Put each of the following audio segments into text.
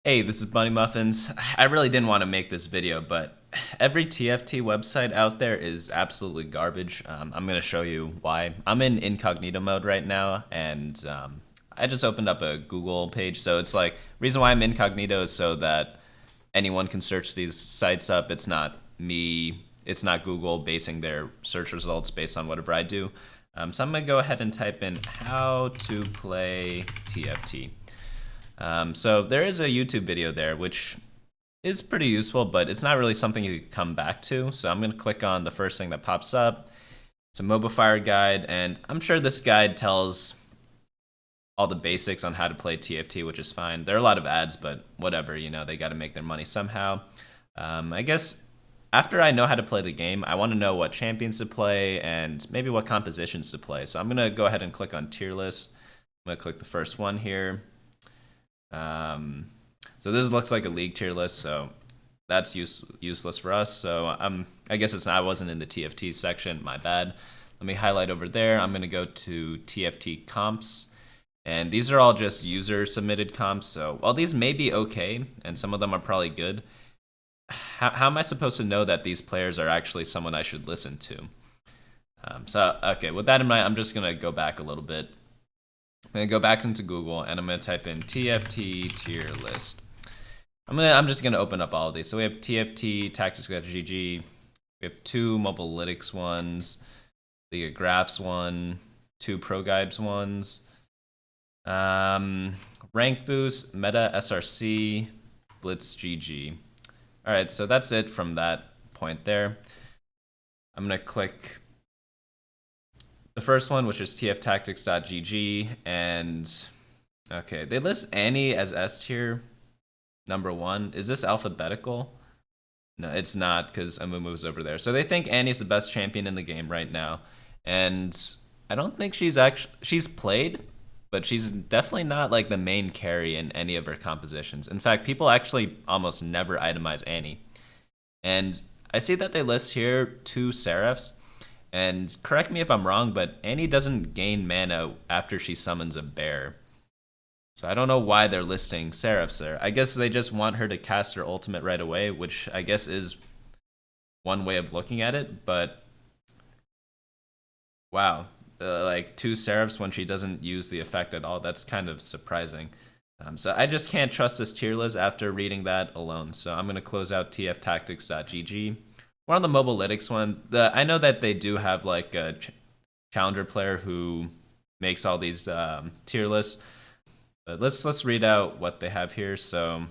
Hey, this is BunnyMuffins. I really didn't want to make this video, but every TFT website out there is absolutely garbage. I'm going to show you why. I'm in incognito mode right now, and I just opened up a Google page. So it's like, reason why I'm incognito is so that anyone can search these sites up. It's not me, it's not Google basing their search results based on whatever I do. So I'm going to go ahead and type in how to play TFT. So there is a YouTube video there, which is pretty useful, but it's not really something you can come back to. So I'm going to click on the first thing that pops up. It's a MobiFire guide, and I'm sure this guide tells all the basics on how to play TFT, which is fine. There are a lot of ads, but whatever, they got to make their money somehow. I guess after I know how to play the game, I want to know what champions to play and maybe what compositions to play. So I'm going to go ahead and click on Tearless. I'm going to click the first one here. So this looks like a league tier list, so that's useless for us. So I guess I wasn't in the TFT section, my bad. Let me highlight over there. I'm going to go to TFT comps, and these are all just user submitted comps. So while these may be okay, and some of them are probably good, how am I supposed to know that these players are actually someone I should listen to? Okay, with that in mind, I'm just going to go back a little bit. I'm going to go back into Google, and I'm going to type in TFT tier list. I'm just going to open up all of these. So we have TFT Tactics.gg. We have two Mobilytics ones, the Graphs one, two Pro Guides ones, Rank Boost, Meta SRC, Blitz GG. All right, so that's it from that point there. I'm going to click the first one, which is tftactics.gg, and okay, they list Annie as S tier, number 1. Is this alphabetical? No, it's not, because Amumu's over there. So they think Annie's the best champion in the game right now, and I don't think she's played, but she's definitely not like the main carry in any of her compositions. In fact, people actually almost never itemize Annie. And I see that they list here 2 Seraphs. And correct me if I'm wrong, but Annie doesn't gain mana after she summons a bear. So I don't know why they're listing Seraphs there. I guess they just want her to cast her ultimate right away, which I guess is one way of looking at it, but wow. Like 2 Seraphs when she doesn't use the effect at all, that's kind of surprising. So I just can't trust this tier list after reading that alone. So I'm going to close out tftactics.gg. We're on the Mobilytics one. I know that they do have like a challenger player who makes all these tier lists. But let's read out what they have here. So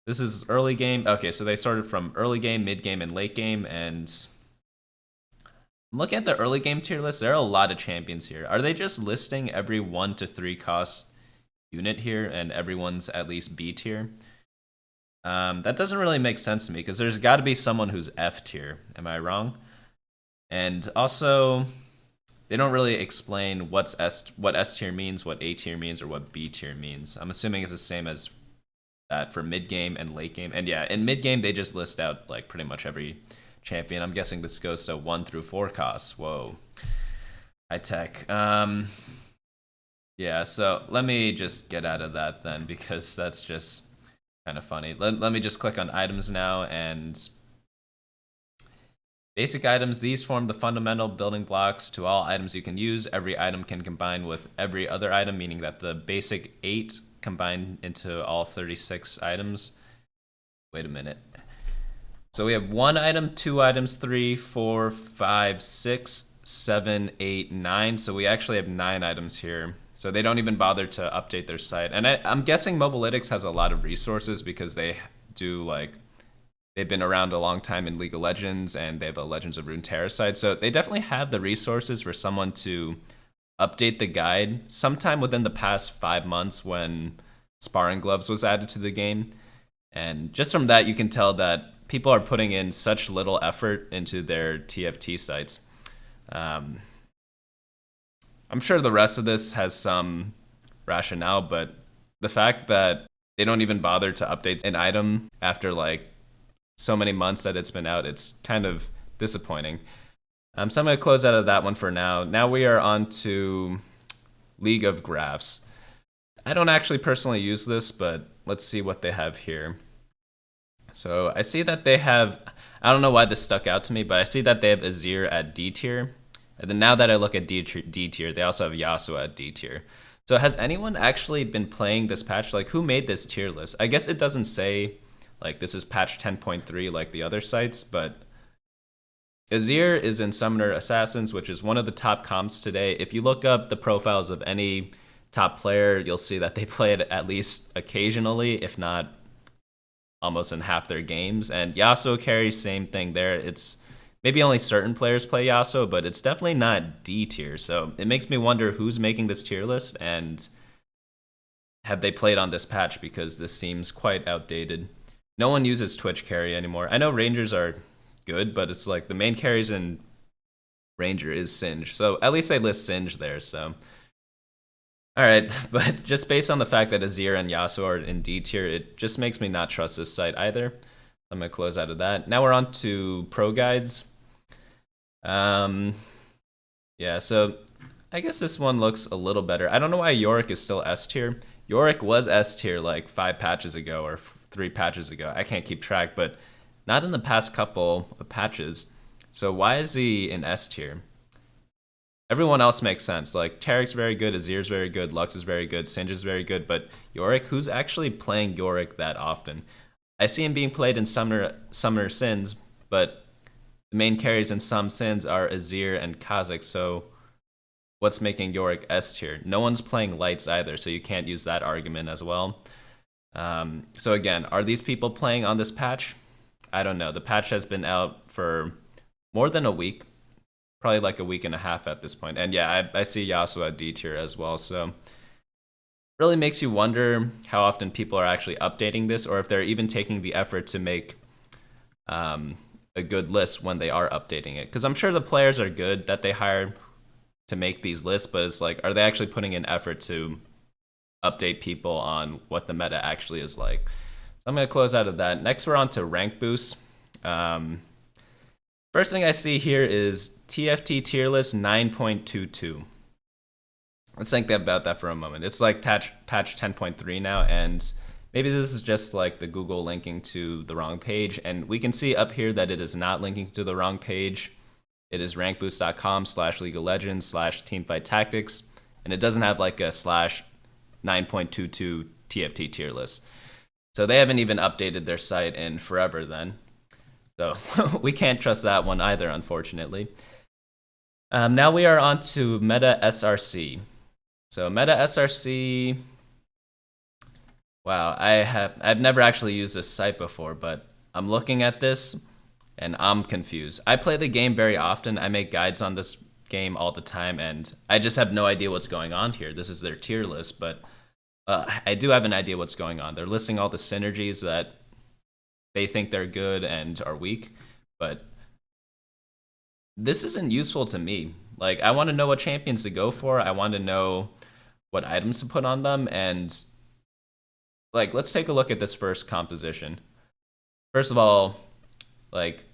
this is early game. Okay, so they started from early game, mid game, and late game. And look at the early game tier list. There are a lot of champions here. Are they just listing every 1 to 3 cost unit here, and everyone's at least B tier? That doesn't really make sense to me, because there's got to be someone who's F tier. Am I wrong? And also, they don't really explain what S tier means, what A tier means, or what B tier means. I'm assuming it's the same as that for mid game and late game. And yeah, in mid game they just list out like pretty much every champion. I'm guessing this goes to 1 through 4 costs. Whoa, high tech. Yeah. So let me just get out of that then, because that's just kind of funny. Let me just click on items now, and basic items. These form the fundamental building blocks to all items you can use. Every item can combine with every other item, meaning that the basic 8 combine into all 36 items. Wait a minute. So we have 1 item, 2 items, 3, 4, 5, 6, 7, 8, 9. So we actually have 9 items here. So they don't even bother to update their site. And I'm guessing Mobilytics has a lot of resources, because they do they've been around a long time in League of Legends, and they have a Legends of Runeterra site. So they definitely have the resources for someone to update the guide sometime within the past 5 months, when Sparring Gloves was added to the game. And just from that, you can tell that people are putting in such little effort into their TFT sites. I'm sure the rest of this has some rationale, but the fact that they don't even bother to update an item after like so many months that it's been out, it's kind of disappointing. So I'm going to close out of that one for now. Now we are on to League of Graphs. I don't actually personally use this, but let's see what they have here. So I see that they have, I don't know why this stuck out to me, but I see that they have Azir at D tier. And then now that I look at D tier, they also have Yasuo at D tier. So has anyone actually been playing this patch? Like, who made this tier list? I guess it doesn't say, like, this is patch 10.3 like the other sites, but Azir is in Summoner Assassins, which is one of the top comps today. If you look up the profiles of any top player, you'll see that they play it at least occasionally, if not almost in half their games. And Yasuo carry, same thing there. It's maybe only certain players play Yasuo, but it's definitely not D tier. So it makes me wonder who's making this tier list and have they played on this patch, because this seems quite outdated. No one uses Twitch carry anymore. I know Rangers are good, but it's like the main carries in Ranger is Singe. So at least they list Singe there, so. Alright, but just based on the fact that Azir and Yasuo are in D tier, it just makes me not trust this site either. I'm going to close out of that. Now we're on to pro guides. Yeah, so I guess this one looks a little better. I don't know why Yorick is still S tier. Yorick was S tier like 5 patches ago or 3 patches ago. I can't keep track, but not in the past couple of patches. So why is he in S tier? Everyone else makes sense. Like, Tariq's very good, Azir's very good, Lux is very good, Singe is very good, but Yorick, who's actually playing Yorick that often? I see him being played in Summoner Sins, but the main carries in some Sins are Azir and Kha'Zix, so what's making Yorick S tier? No one's playing Lights either, so you can't use that argument as well. So again, are these people playing on this patch? I don't know. The patch has been out for more than a week, probably like a week and a half at this point. And yeah, I see Yasuo at D tier as well, so really makes you wonder how often people are actually updating this, or if they're even taking the effort to make a good list when they are updating it. Because I'm sure the players are good that they hire to make these lists, but it's like, are they actually putting in effort to update people on what the meta actually is like? So I'm going to close out of that. Next, we're on to rank boosts. First thing I see here is TFT Tearless 9.22. Let's think about that for a moment. It's like patch 10.3 now, and maybe this is just like the Google linking to the wrong page, and we can see up here that it is not linking to the wrong page. It is rankboost.com/League of Legends/Teamfight Tactics, and it doesn't have like a /9.22 TFT tier list. So they haven't even updated their site in forever then. So we can't trust that one either, unfortunately. Now we are on to Meta SRC. So Meta SRC, wow, I've never actually used this site before, but I'm looking at this and I'm confused. I play the game very often. I make guides on this game all the time, and I just have no idea what's going on here. This is their tier list, but I do have an idea what's going on. They're listing all the synergies that they think they're good and are weak, but this isn't useful to me. Like, I want to know what champions to go for. I want to know what items to put on them, and like, let's take a look at this first composition. First of all, like,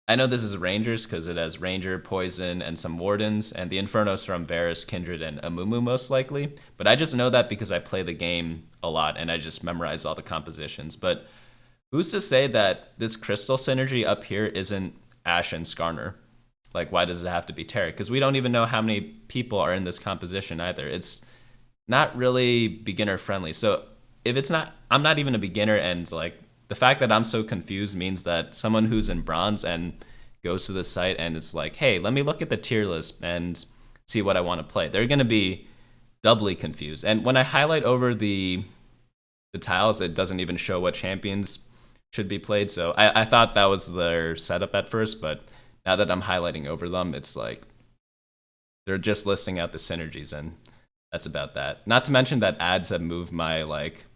I know this is Rangers because it has Ranger, Poison, and some Wardens, and the Infernos from Varus, Kindred, and Amumu most likely. But I just know that because I play the game a lot and I just memorize all the compositions. But who's to say that this Crystal synergy up here isn't Ashe and Skarner? Like, why does it have to be Taric? Because we don't even know how many people are in this composition either. It's not really beginner friendly. So if it's not, I'm not even a beginner, and like, the fact that I'm so confused means that someone who's in bronze and goes to the site and it's like, hey, let me look at the tier list and see what I want to play, they're going to be doubly confused. And when I highlight over the tiles, it doesn't even show what champions should be played. So I thought that was their setup at first, but now that I'm highlighting over them, it's like they're just listing out the synergies, and that's about that. Not to mention that ads have moved my like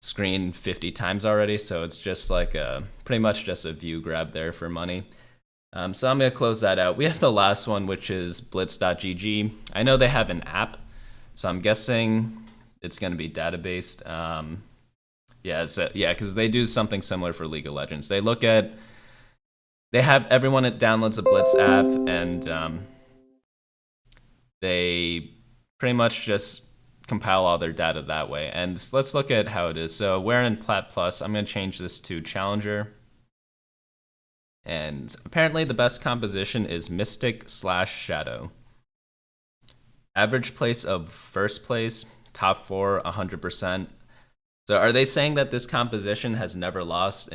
screen 50 times already, so it's just like pretty much just a view grab there for money. So I'm going to close that out. We have the last one, which is Blitz.GG. I know they have an app, so I'm guessing it's going to be data-based. Yeah, because they do something similar for League of Legends. They have everyone that downloads a Blitz app, and they pretty much just compile all their data that way. And let's look at how it is. So we're in Plat Plus. I'm going to change this to Challenger. And apparently the best composition is Mystic/Shadow. Average place of first place, top 4, 100%. So are they saying that this composition has never lost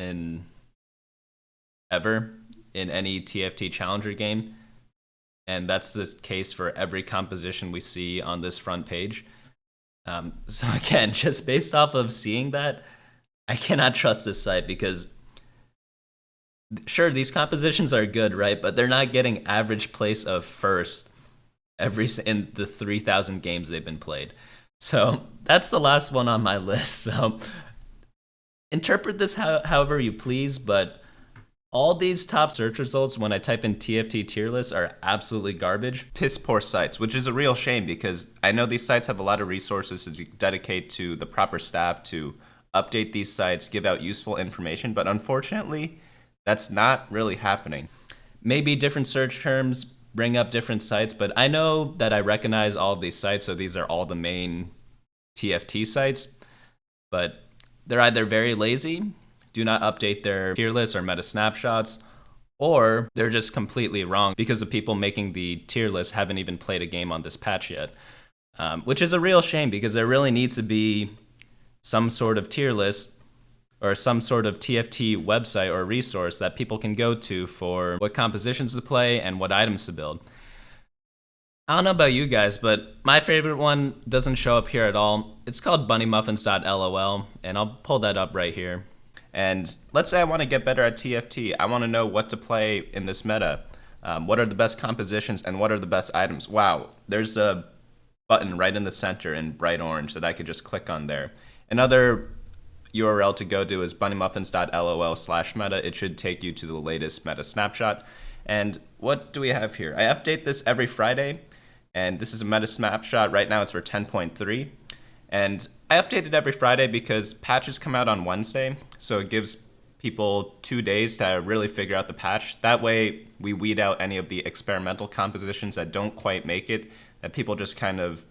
ever in any TFT Challenger game? And that's the case for every composition we see on this front page. So again, just based off of seeing that, I cannot trust this site because sure, these compositions are good, right? But they're not getting average place of first in the 3,000 games they've been played. So that's the last one on my list. So interpret this however you please, but all these top search results when I type in TFT Tearless are absolutely garbage. Piss poor sites, which is a real shame because I know these sites have a lot of resources to dedicate to the proper staff to update these sites, give out useful information, but unfortunately, that's not really happening. Maybe different search terms bring up different sites, but I know that I recognize all of these sites, so these are all the main TFT sites, but they're either very lazy, do not update their tier lists or meta snapshots, or they're just completely wrong because the people making the tier list haven't even played a game on this patch yet, which is a real shame because there really needs to be some sort of tier list or some sort of TFT website or resource that people can go to for what compositions to play and what items to build. I don't know about you guys, but my favorite one doesn't show up here at all. It's called BunnyMuffins.lol, and I'll pull that up right here. And let's say I want to get better at TFT. I want to know what to play in this meta. What are the best compositions and what are the best items? Wow, there's a button right in the center in bright orange that I could just click on there. Another URL to go to is bunnymuffins.lol/meta. It should take you to the latest meta snapshot. And what do we have here? I update this every Friday, and this is a meta snapshot. Right now it's for 10.3. And I update it every Friday because patches come out on Wednesday, so it gives people 2 days to really figure out the patch. That way we weed out any of the experimental compositions that don't quite make it, that people just kind of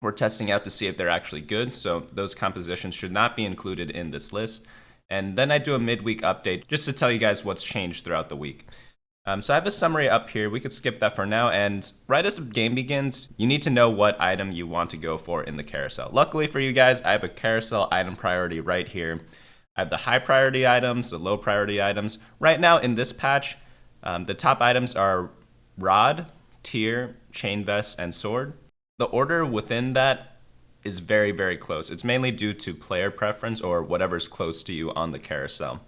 we're testing out to see if they're actually good. So those compositions should not be included in this list. And then I do a midweek update just to tell you guys what's changed throughout the week. So I have a summary up here. We could skip that for now. And right as the game begins, you need to know what item you want to go for in the carousel. Luckily for you guys, I have a carousel item priority right here. I have the high priority items, the low priority items. Right now in this patch, the top items are Rod, Tear, Chain Vest, and Sword. The order within that is very, very close. It's mainly due to player preference or whatever's close to you on the carousel.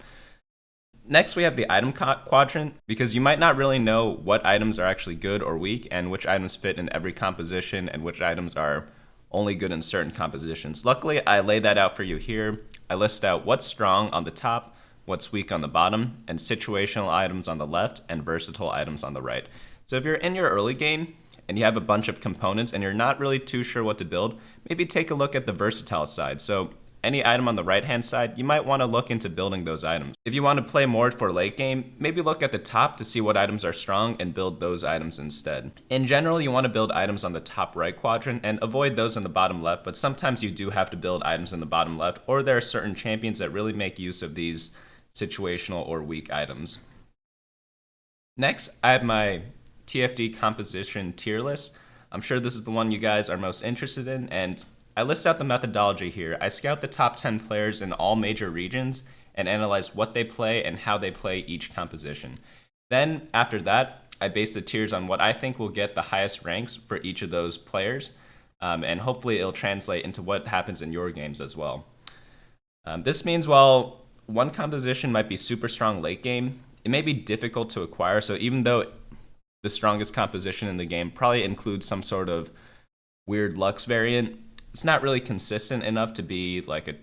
Next, we have the item quadrant, because you might not really know what items are actually good or weak and which items fit in every composition and which items are only good in certain compositions. Luckily, I lay that out for you here. I list out what's strong on the top, what's weak on the bottom, and situational items on the left and versatile items on the right. So if you're in your early game and you have a bunch of components and you're not really too sure what to build, maybe take a look at the versatile side. So any item on the right-hand side, you might want to look into building those items. If you want to play more for late game, maybe look at the top to see what items are strong and build those items instead. In general, you want to build items on the top right quadrant and avoid those in the bottom left, but sometimes you do have to build items in the bottom left, or there are certain champions that really make use of these situational or weak items. Next, I have my TFT composition tier list. I'm sure this is the one you guys are most interested in, and I list out the methodology here. I scout the top 10 players in all major regions and analyze what they play and how they play each composition. Then, after that, I base the tiers on what I think will get the highest ranks for each of those players, and hopefully it'll translate into what happens in your games as well. This means while one composition might be super strong late game, it may be difficult to acquire, so even though the strongest composition in the game probably includes some sort of weird Lux variant, it's not really consistent enough to be like a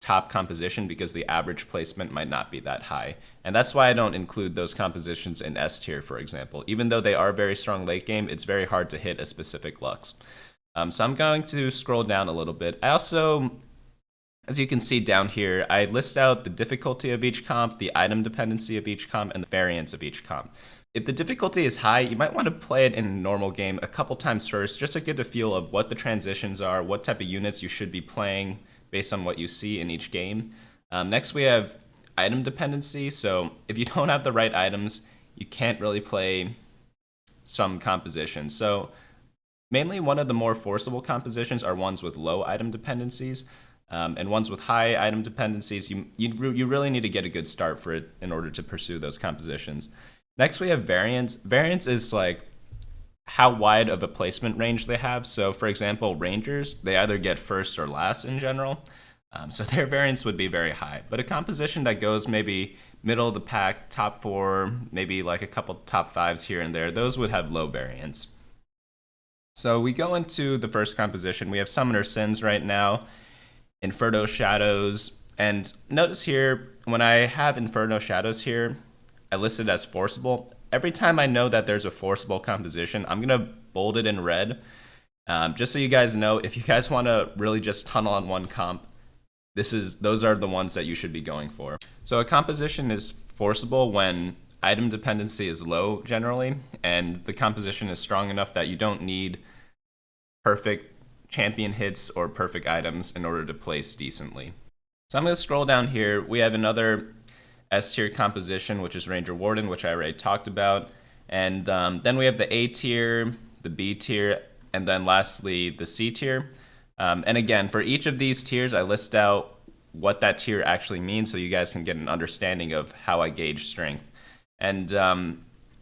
top composition because the average placement might not be that high. And that's why I don't include those compositions in S tier, for example. Even though they are very strong late game, it's very hard to hit a specific Lux. So I'm going to scroll down a little bit. I also, as you can see down here, I list out the difficulty of each comp, the item dependency of each comp, and the variance of each comp. If the difficulty is high, you might want to play it in a normal game a couple times first, just to get a feel of what the transitions are, what type of units you should be playing based on what you see in each game. Next, we have item dependency. So if you don't have the right items, you can't really play some compositions. So mainly one of the more forcible compositions are ones with low item dependencies. And ones with high item dependencies, you really need to get a good start for it in order to pursue those compositions. Next, we have variance. Variance is like how wide of a placement range they have. So for example, Rangers, they either get first or last in general. So their variance would be very high. But a composition that goes maybe middle of the pack, top 4, maybe like a couple top 5s here and there, those would have low variance. So we go into the first composition. We have Summoner Sins right now, Inferno Shadows, and notice here, when I have Inferno Shadows here, I list it as Forcible. Every time I know that there's a Forcible composition, I'm going to bold it in red. Just so you guys know, if you guys want to really just tunnel on one comp, those are the ones that you should be going for. So a composition is forcible when item dependency is low generally, and the composition is strong enough that you don't need perfect champion hits or perfect items in order to place decently. So I'm going to scroll down here. We have another S tier composition, which is Ranger Warden, which I already talked about. And then we have the A tier, the B tier, and then lastly, the C tier. And again, for each of these tiers, I list out what that tier actually means so you guys can get an understanding of how I gauge strength. And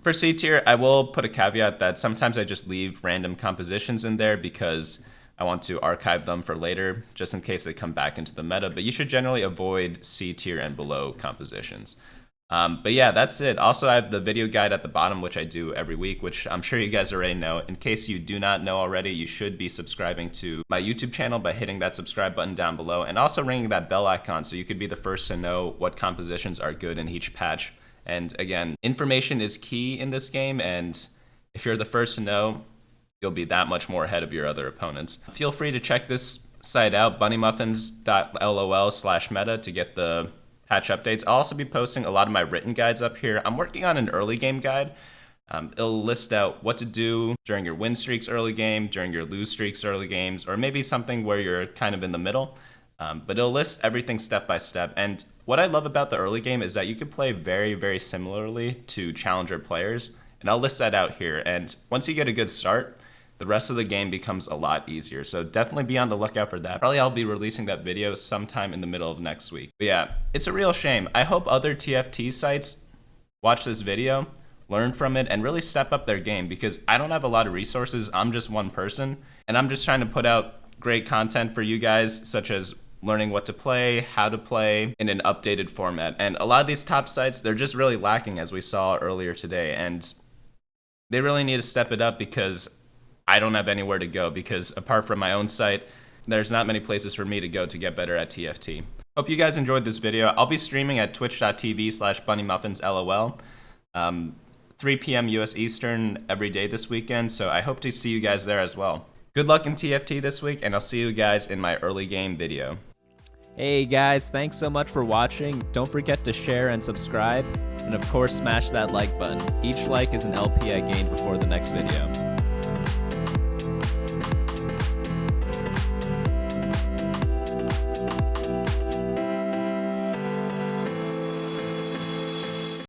for C tier, I will put a caveat that sometimes I just leave random compositions in there because I want to archive them for later, just in case they come back into the meta, but you should generally avoid C tier and below compositions. But yeah, that's it. Also, I have the video guide at the bottom, which I do every week, which I'm sure you guys already know. In case you do not know already, you should be subscribing to my YouTube channel by hitting that subscribe button down below, and also ringing that bell icon so you could be the first to know what compositions are good in each patch. And again, information is key in this game, and if you're the first to know, you'll be that much more ahead of your other opponents. Feel free to check this site out, bunnymuffins.lol/meta, to get the patch updates. I'll also be posting a lot of my written guides up here. I'm working on an early game guide. It'll list out what to do during your win streaks early game, during your lose streaks early games, or maybe something where you're kind of in the middle. But it'll list everything step by step. And what I love about the early game is that you can play very, very similarly to challenger players. And I'll list that out here. And once you get a good start, the rest of the game becomes a lot easier. So definitely be on the lookout for that. Probably I'll be releasing that video sometime in the middle of next week. But yeah, it's a real shame. I hope other TFT sites watch this video, learn from it, and really step up their game, because I don't have a lot of resources. I'm just one person, and I'm just trying to put out great content for you guys, such as learning what to play, how to play in an updated format. And a lot of these top sites, they're just really lacking, as we saw earlier today. And they really need to step it up, because I don't have anywhere to go, because apart from my own site, there's not many places for me to go to get better at TFT. Hope you guys enjoyed this video. I'll be streaming at twitch.tv/BunnyMuffinsLOL, 3 p.m. US Eastern every day this weekend, so I hope to see you guys there as well. Good luck in TFT this week, and I'll see you guys in my early game video. Hey guys, thanks so much for watching. Don't forget to share and subscribe, and of course smash that like button. Each like is an LP I gain before the next video.